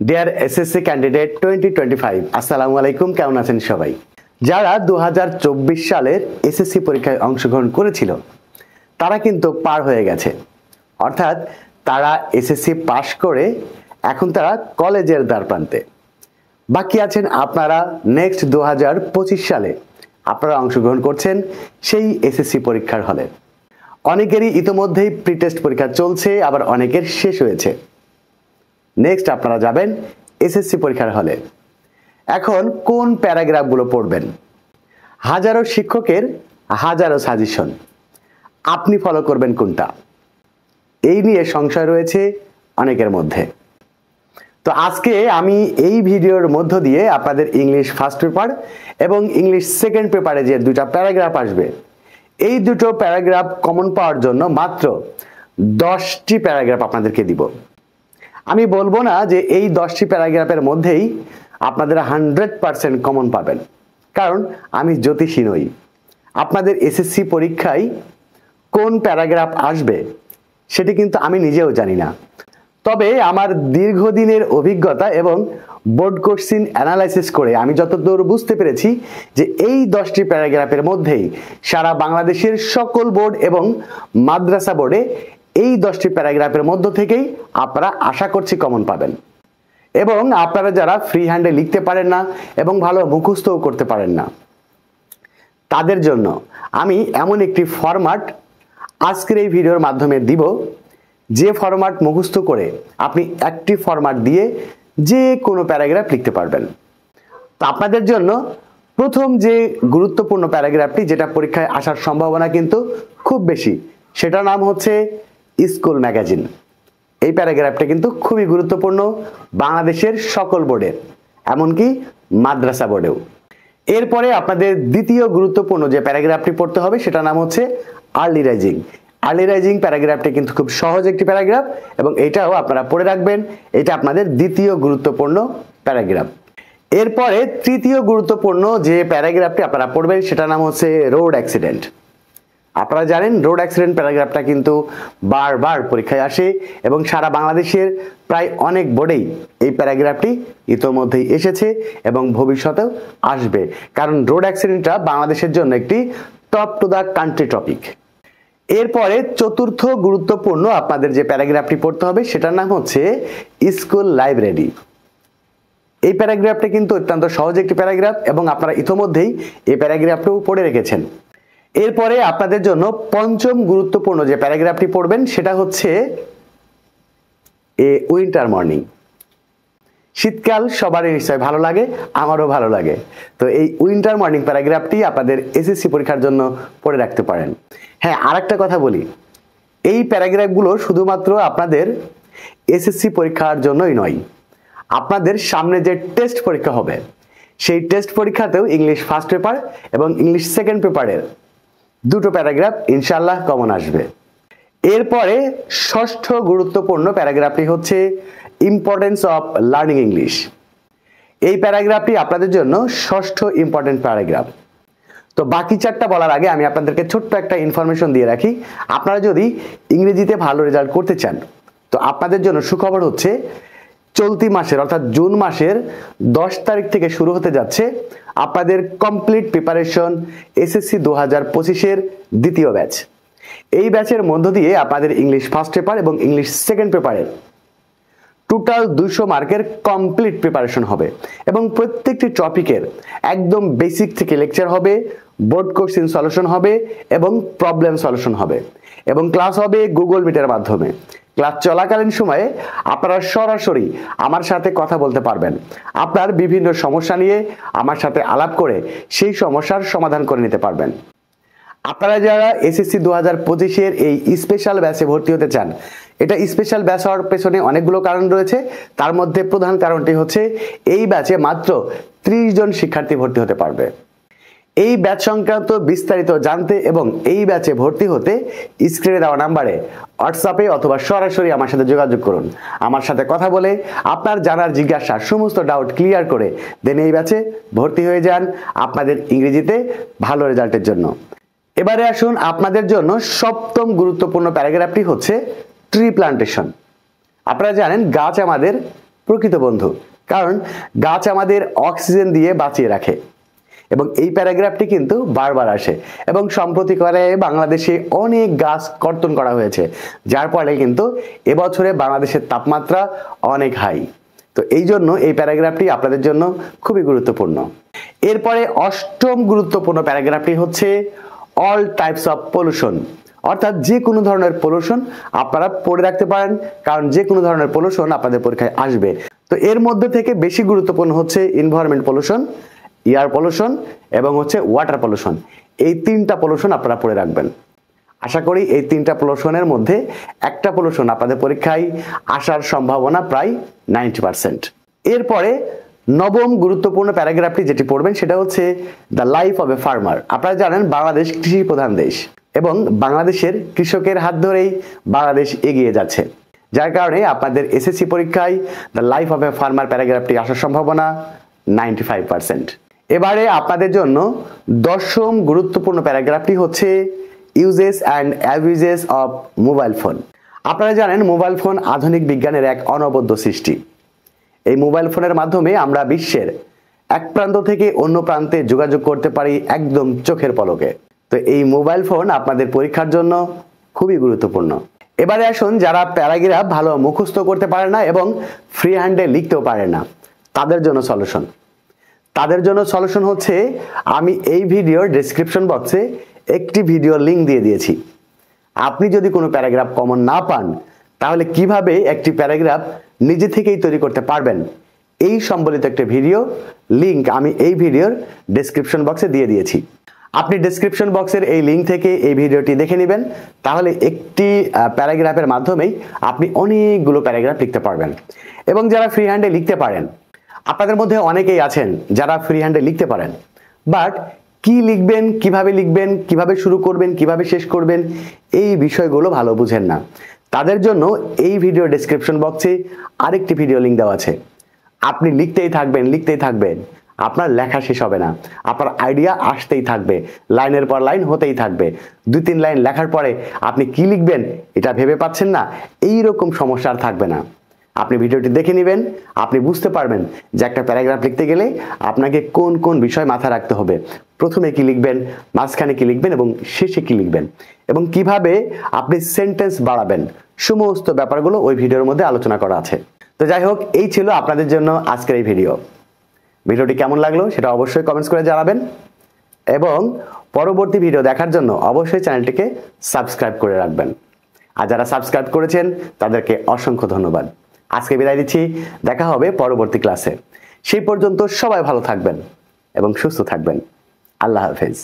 Deer SSC candidate 2025 আসসালামু আলাইকুম, কেমন আছেন সবাই? যারা 2024 সালের এসএসসি পরীক্ষায় অংশগ্রহণ করেছিল তারা কিন্তু পার হয়ে গেছে, অর্থাৎ তারা এসএসসি পাশ করে এখন তারা কলেজের দ্বারপ্রান্তে। বাকি আছেন আপনারা নেক্সট 2025 সালে আপনারা অংশগ্রহণ করছেন সেই এসএসসি পরীক্ষার হলে। অনেকেরই ইতিমধ্যেই প্রি টেস্ট পরীক্ষা চলছে, আবার অনেকের শেষ হয়েছে। নেক্সট আপনারা যাবেন এসএসসি পরীক্ষার হলে। এখন কোন প্যারাগ্রাফগুলো পড়বেন? হাজারো শিক্ষকের হাজারো সাজেশন, আপনি ফলো করবেন কোনটা? এই নিয়ে সংশয় রয়েছে অনেকের মধ্যে। তো আজকে আমি এই ভিডিওর মধ্য দিয়ে আপনাদের ইংলিশ ফার্স্ট পেপার এবং ইংলিশ সেকেন্ড পেপারে যে দুটা প্যারাগ্রাফ আসবে, এই দুটো প্যারাগ্রাফ কমন পাওয়ার জন্য মাত্র 10টি প্যারাগ্রাফ আপনাদেরকে দিব। আমি বলবো না যে এই 10টি প্যারাগ্রাফের মধ্যেই আপনাদের 100% কমন পাবেন, কারণ আমি জ্যোতিষী নই। আপনাদের এসএসসি পরীক্ষায় কোন প্যারাগ্রাফ আসবে সেটি কিন্তু আমি নিজেও জানি না। তবে আমার দীর্ঘদিনের অভিজ্ঞতা এবং বোর্ড কোশ্চেন অ্যানালাইসিস করে আমি যতদূর বুঝতে পেরেছি যে এই 10টি প্যারাগ্রাফের মধ্যেই সারা বাংলাদেশের সকল বোর্ড এবং মাদ্রাসা বোর্ডে এই 10টি প্যারাগ্রাফের মধ্য থেকেই আপনারা আশা করছি কমন পাবেন। এবং আপনারা যারা ফ্রি হ্যান্ডে লিখতে পারেন না এবং ভালো মুখস্থও করতে পারেন না, তাদের জন্য আমি এমন একটি ফরম্যাট আজকের এই ভিডিওর মাধ্যমে দিব, যে ফরম্যাট মুখস্থ করে আপনি একটি ফরম্যাট দিয়ে যে কোনো প্যারাগ্রাফ লিখতে পারবেন। তো আপনাদের জন্য প্রথম যে গুরুত্বপূর্ণ প্যারাগ্রাফটি, যেটা পরীক্ষায় আসার সম্ভাবনা কিন্তু খুব বেশি, সেটার নাম হচ্ছে স্কুল ম্যাগাজিন। এই প্যারাগ্রাফটা কিন্তু খুবই গুরুত্বপূর্ণ বাংলাদেশের সকল বোর্ডের, এমনকি মাদ্রাসা বোর্ডেও। এরপরে আপনাদের দ্বিতীয় গুরুত্বপূর্ণ যে প্যারাগ্রাফটি পড়তে হবে সেটার নাম হচ্ছে আর্লি রাইজিং। আর্লি রাইজিং প্যারাগ্রাফটি কিন্তু খুব সহজ একটি প্যারাগ্রাফ এবং এটাও আপনারা পড়ে রাখবেন। এটা আপনাদের দ্বিতীয় গুরুত্বপূর্ণ প্যারাগ্রাফ। এরপরে তৃতীয় গুরুত্বপূর্ণ যে প্যারাগ্রাফটি আপনারা পড়বেন সেটার নাম হচ্ছে রোড অ্যাক্সিডেন্ট। আপনারা জানেন রোড অ্যাক্সিডেন্ট প্যারাগ্রাফটা কিন্তু বারবার পরীক্ষায় আসে এবং সারা বাংলাদেশের প্রায় অনেক বোর্ডেই এই প্যারাগ্রাফটি ইতোমধ্যেই এসেছে এবং ভবিষ্যতেও আসবে, কারণ রোড অ্যাক্সিডেন্টটা বাংলাদেশের জন্য একটি top to the country topic. এরপরে চতুর্থ গুরুত্বপূর্ণ আপনাদের যে প্যারাগ্রাফটি পড়তে হবে সেটার নাম হচ্ছে স্কুল লাইব্রেরি। এই প্যারাগ্রাফটা কিন্তু অত্যন্ত সহজ একটি প্যারাগ্রাফ এবং আপনারা ইতোমধ্যেই এই প্যারাগ্রাফটাও পড়ে রেখেছেন। এরপরে আপনাদের জন্য পঞ্চম গুরুত্বপূর্ণ যে প্যারাগ্রাফটি পড়বেন সেটা হচ্ছে এ উইন্টার মর্নিং। শীতকাল সবারই নিশ্চয় ভালো লাগে, আমারও ভালো লাগে। তো এই উইন্টার মর্নিং প্যারাগ্রাফটি আপনাদের এসএসসি পরীক্ষার জন্য পড়ে রাখতে পারেন। হ্যাঁ, আরেকটা কথা বলি, এই প্যারাগ্রাফগুলো শুধুমাত্র আপনাদের এসএসসি পরীক্ষার জন্যই নয়, আপনাদের সামনে যে টেস্ট পরীক্ষা হবে সেই টেস্ট পরীক্ষাতেও ইংলিশ ফার্স্ট পেপার এবং ইংলিশ সেকেন্ড পেপারের দুটো প্যারাগ্রাফ ইনশাআল্লাহ কমন আসবে। এরপরে ষষ্ঠ গুরুত্বপূর্ণ প্যারাগ্রাফটি হচ্ছে ইম্পর্টেন্স অফ লার্নিং ইংলিশ। এই প্যারাগ্রাফটি আপনাদের জন্য ষষ্ঠ ইম্পর্টেন্ট প্যারাগ্রাফ। তো বাকি চারটা বলার আগে আমি আপনাদেরকে ছোট্ট একটা ইনফরমেশন দিয়ে রাখি। আপনারা যদি ইংরেজিতে ভালো রেজাল্ট করতে চান তো আপনাদের জন্য সুখবর হচ্ছে চলতি মাসের অর্থাৎ জুন মাসের 10 তারিখ থেকে শুরু হতে যাচ্ছে আপনাদের কমপ্লিট প্রিপারেশন এসএসসি 2025-এর দ্বিতীয় ব্যাচ। এই ব্যাচের মধ্য দিয়ে আপনাদের ইংলিশ ফার্স্ট পেপার এবং ইংলিশ সেকেন্ড পেপারের টোটাল 200 মার্কের কমপ্লিট প্রিপারেশন হবে এবং প্রত্যেকটি টপিকের একদম বেসিক থেকে লেকচার হবে, বোর্ড কোশ্চেন সলিউশন হবে এবং প্রবলেম সলিউশন হবে এবং ক্লাস হবে গুগল মিটের মাধ্যমে। ক্লাস চলাকালীন সময়ে আপনারা সরাসরি আমার সাথে কথা বলতে পারবেন। আপনার বিভিন্ন সমস্যা নিয়ে আমার সাথে আলাপ করে সেই সমস্যার সমাধান করে নিতে পারবেন। আপনারা যারা এসএসসি 2025-এর এই স্পেশাল ব্যাচে ভর্তি হতে চান, এটা স্পেশাল ব্যাচ হওয়ার পেছনে অনেকগুলো কারণ রয়েছে। তার মধ্যে প্রধান কারণটি হচ্ছে এই ব্যাচে মাত্র 30 জন শিক্ষার্থী ভর্তি হতে পারবে। এই ব্যাচ সংক্রান্ত বিস্তারিত জানতে এবং এই ব্যাচে ভর্তি হতে স্ক্রিনে দেওয়া নাম্বারে হোয়াটসঅ্যাপে অথবা সরাসরি আমার সাথে যোগাযোগ করুন। আমার সাথে কথা বলে আপনার জানার জিজ্ঞাসা সমস্ত ডাউট ক্লিয়ার করে দেন এই ব্যাচে ভর্তি হয়ে যান আপনাদের ইংরেজিতে ভালো রেজাল্টের জন্য। এবারে আসুন আপনাদের জন্য সপ্তম গুরুত্বপূর্ণ প্যারাগ্রাফটি হচ্ছে ট্রি প্লান্টেশন। আপনারা জানেন গাছ আমাদের প্রকৃত বন্ধু, কারণ গাছ আমাদের অক্সিজেন দিয়ে বাঁচিয়ে রাখে। এবং এই প্যারাগ্রাফটি কিন্তু বারবার আসে এবং সম্প্রতিকালে বাংলাদেশে অনেক গাছ কর্তন করা হয়েছে, যার ফলে কিন্তু এবছরে বাংলাদেশের তাপমাত্রা অনেক হাই। তো এই জন্য এই প্যারাগ্রাফটি আপনাদের জন্য খুবই গুরুত্বপূর্ণ। এরপরে অষ্টম গুরুত্বপূর্ণ প্যারাগ্রাফটি হচ্ছে অল টাইপস অফ পলিউশন, অর্থাৎ যে কোনো ধরনের পলিউশন আপনারা পড়ে রাখতে পারেন, কারণ যে কোনো ধরনের পলিউশন আপনাদের পরীক্ষায় আসবে। তো এর মধ্যে থেকে বেশি গুরুত্বপূর্ণ হচ্ছে এনভায়রনমেন্ট পলিউশন, এয়ার পলিউশন এবং হচ্ছে ওয়াটার পলিউশন। এই তিনটা পলিউশন আপনারা পড়ে রাখবেন। আশা করি এই তিনটা পলিউশনের মধ্যে একটা পলিউশন আপনাদের পরীক্ষায় আসার সম্ভাবনা প্রায় 90%। এরপরে নবম গুরুত্বপূর্ণ প্যারাগ্রাফটি যেটি পড়বেন সেটা হচ্ছে the life of a farmer. আপনারা জানেন বাংলাদেশ কৃষি প্রধান দেশ এবং বাংলাদেশের কৃষকের হাত ধরেই বাংলাদেশ এগিয়ে যাচ্ছে, যার কারণে আপনাদের এসএসসি পরীক্ষায় the life of a farmer প্যারাগ্রাফটি আসার সম্ভাবনা 95%। এবারে আপনাদের জন্য দশম গুরুত্বপূর্ণ প্যারাগ্রাফটি হচ্ছে uses and abuses of mobile phone. আপনারা জানেন মোবাইল ফোন আধুনিক বিজ্ঞানের এক অনবদ্য সৃষ্টি। এই মোবাইল ফোনের মাধ্যমে আমরা বিশ্বের এক প্রান্ত থেকে অন্য প্রান্তে যোগাযোগ করতে পারি একদম চোখের পলকে। তো এই মোবাইল ফোন আপনাদের পরীক্ষার জন্য খুবই গুরুত্বপূর্ণ। এবারে আসুন যারা প্যারাগ্রাফ ভালো মুখস্থ করতে পারে না এবং ফ্রি হ্যান্ডে লিখতেও পারে না, তাদের জন্য সলিউশন হচ্ছে আমি এই ভিডিওর ডেসক্রিপশন বক্সে একটি ভিডিও লিংক দিয়ে দিয়েছি। আপনি যদি কোনো প্যারাগ্রাফ কমন না পান তাহলে কিভাবে একটি প্যারাগ্রাফ নিজে থেকেই তৈরি করতে পারবেন এই সম্বলিত একটা ভিডিও লিংক আমি এই ভিডিওর ডেসক্রিপশন বক্সে দিয়ে দিয়েছি। আপনি ডেসক্রিপশন বক্সের এই লিংক থেকে এই ভিডিওটি দেখে নেবেন, তাহলে একটি প্যারাগ্রাফের মাধ্যমেই আপনি অনেকগুলো প্যারাগ্রাফ লিখতে পারবেন। এবং যারা ফ্রি হ্যান্ডে লিখতে পারেন, আপনাদের মধ্যে অনেকেই আছেন যারা ফ্রি হ্যান্ডে লিখতে পারেন, বাট কি লিখবেন, কিভাবে শুরু করবেন, কিভাবে শেষ করবেন এই বিষয়গুলো ভালো বুঝেন না, তাদের জন্য এই ভিডিও ডেসক্রিপশন বক্সে আরেকটি ভিডিও লিংক দেওয়া আছে। আপনি লিখতেই থাকবেন, আপনার লেখা শেষ হবে না, আপনার আইডিয়া আসতেই থাকবে, লাইনের পর লাইন হতেই থাকবে। 2-3 লাইন লেখার পরে আপনি কি লিখবেন এটা ভেবে পাচ্ছেন না, এই রকম সমস্যা আর থাকবে না। আপনি ভিডিওটি দেখে নেবেন, আপনি বুঝতে পারবেন যে একটা প্যারাগ্রাফ লিখতে গেলে আপনাকে কোন কোন বিষয় মাথায় রাখতে হবে, প্রথমে কি লিখবেন, মাঝখানে কি লিখবেন এবং শেষে কি লিখবেন, এবং কিভাবে আপনি সেন্টেন্স বাড়াবেন, সমস্ত ব্যাপারগুলো ওই ভিডিওর মধ্যে আলোচনা করা আছে। তো যাই হোক, এই ছিল আপনাদের জন্য আজকের এই ভিডিওটি কেমন লাগলো সেটা অবশ্যই কমেন্টস করে জানাবেন এবং পরবর্তী ভিডিও দেখার জন্য অবশ্যই চ্যানেলটিকে সাবস্ক্রাইব করে রাখবেন। আর যারা সাবস্ক্রাইব করেছেন তাদেরকে অসংখ্য ধন্যবাদ। আজকে বিদায় দিচ্ছি, দেখা হবে পরবর্তী ক্লাসে। সেই পর্যন্ত সবাই ভালো থাকবেন এবং সুস্থ থাকবেন। আল্লাহ হাফেজ।